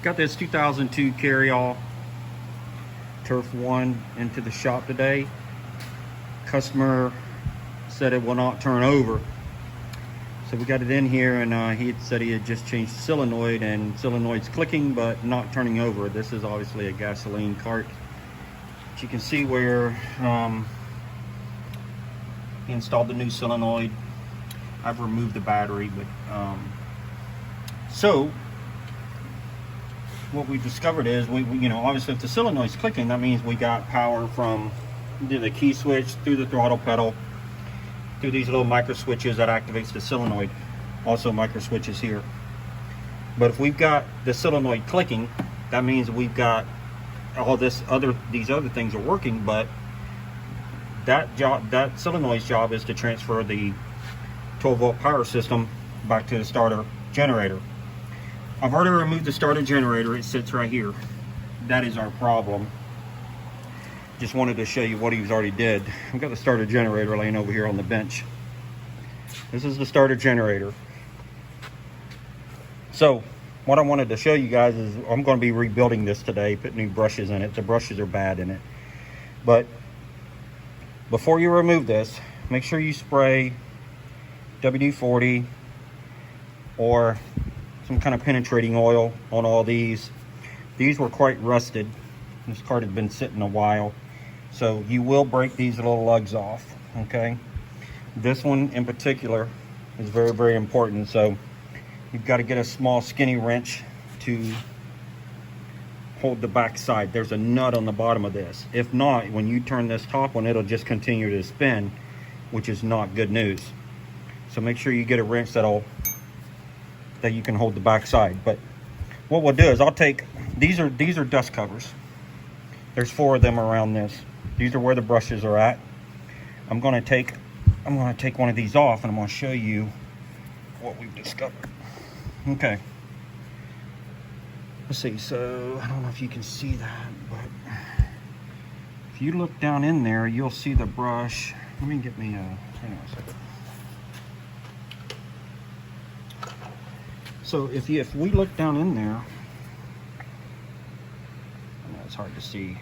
Got this 2002 carryall Turf 1 into the shop today. Customer said it will not turn over. So we got it in here, and he had said he had just changed the solenoid, and solenoid's clicking but not turning over. This is obviously a gasoline cart. But you can see where he installed the new solenoid. I've removed the battery, but so what we've discovered is we you know, obviously if the solenoid's clicking, that means we got power from the key switch through the throttle pedal through these little micro switches that activates the solenoid. Also micro switches here. But if we've got the solenoid clicking, that means we've got all these other things are working, but that solenoid's job is to transfer the 12-volt power system back to the starter generator. I've already removed the starter generator. It sits right here. That is our problem. Just wanted to show you what he's already did. I've got the starter generator laying over here on the bench. This is the starter generator. So what I wanted to show you guys is I'm going to be rebuilding this today, put new brushes in it. The brushes are bad in it. But before you remove this, make sure you spray WD-40 or some kind of penetrating oil on all these. These were quite rusted. This cart had been sitting a while. So you will break these little lugs off, okay? This one in particular is very, very important. So you've got to get a small skinny wrench to hold the back side. There's a nut on the bottom of this. If not, when you turn this top one, it'll just continue to spin, which is not good news. So make sure you get a wrench that you can hold the back side. But what we'll do is I'll take these are dust covers. There's 4 of them around this. These are where the brushes are at. I'm going to take one of these off, and I'm going to show you what we've discovered. Okay. Let's see. So I don't know if you can see that, but if you look down in there, you'll see the brush. Let me get me a. Hang on a second. So if we look down in there, I know it's hard to see,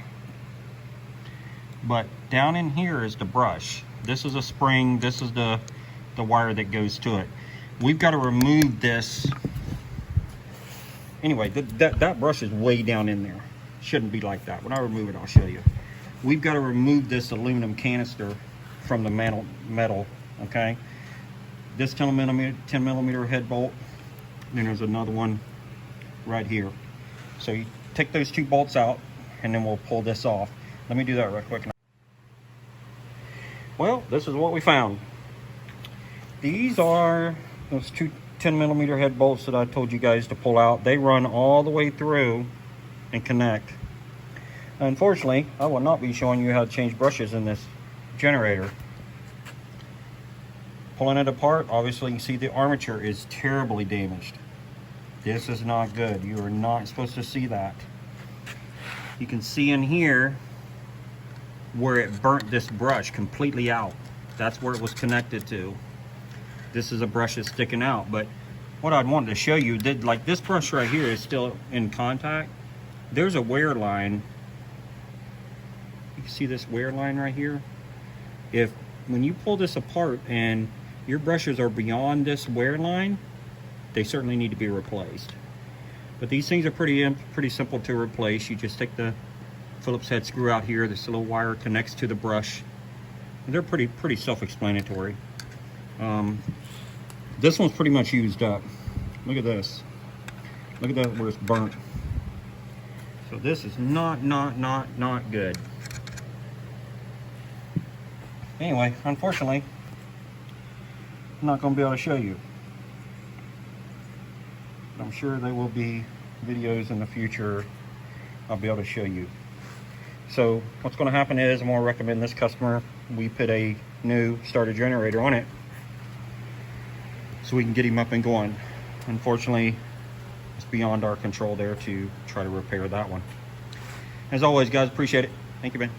but down in here is the brush. This is a spring. This is the wire that goes to it. We've got to remove this. Anyway, that brush is way down in there. Shouldn't be like that. When I remove it, I'll show you. We've got to remove this aluminum canister from the metal, okay? This 10 millimeter head bolt. Then there's another one right here. So you take those 2 bolts out, and then we'll pull this off. Let me do that real quick. Well, this is what we found. These are those 2 10 millimeter head bolts that I told you guys to pull out. They run all the way through and connect. Unfortunately, I will not be showing you how to change brushes in this generator. Pulling it apart, obviously you can see the armature is terribly damaged. This is not good. You are not supposed to see that. You can see in here where it burnt this brush completely out. That's where it was connected to. This is a brush that's sticking out, but what I'd wanted to show you, like this brush right here is still in contact. There's a wear line. You can see this wear line right here. When you pull this apart and your brushes are beyond this wear line, they certainly need to be replaced. But these things are pretty simple to replace. You just take the Phillips head screw out here. This little wire connects to the brush. They're pretty self-explanatory. This one's pretty much used up. Look at this. Look at that where it's burnt. So this is not good. Anyway, unfortunately, I'm not going to be able to show you. But I'm sure there will be videos in the future I'll be able to show you. So what's going to happen is I'm going to recommend this customer. We put a new starter generator on it so we can get him up and going. Unfortunately, it's beyond our control there to try to repair that one. As always, guys, appreciate it. Thank you, man.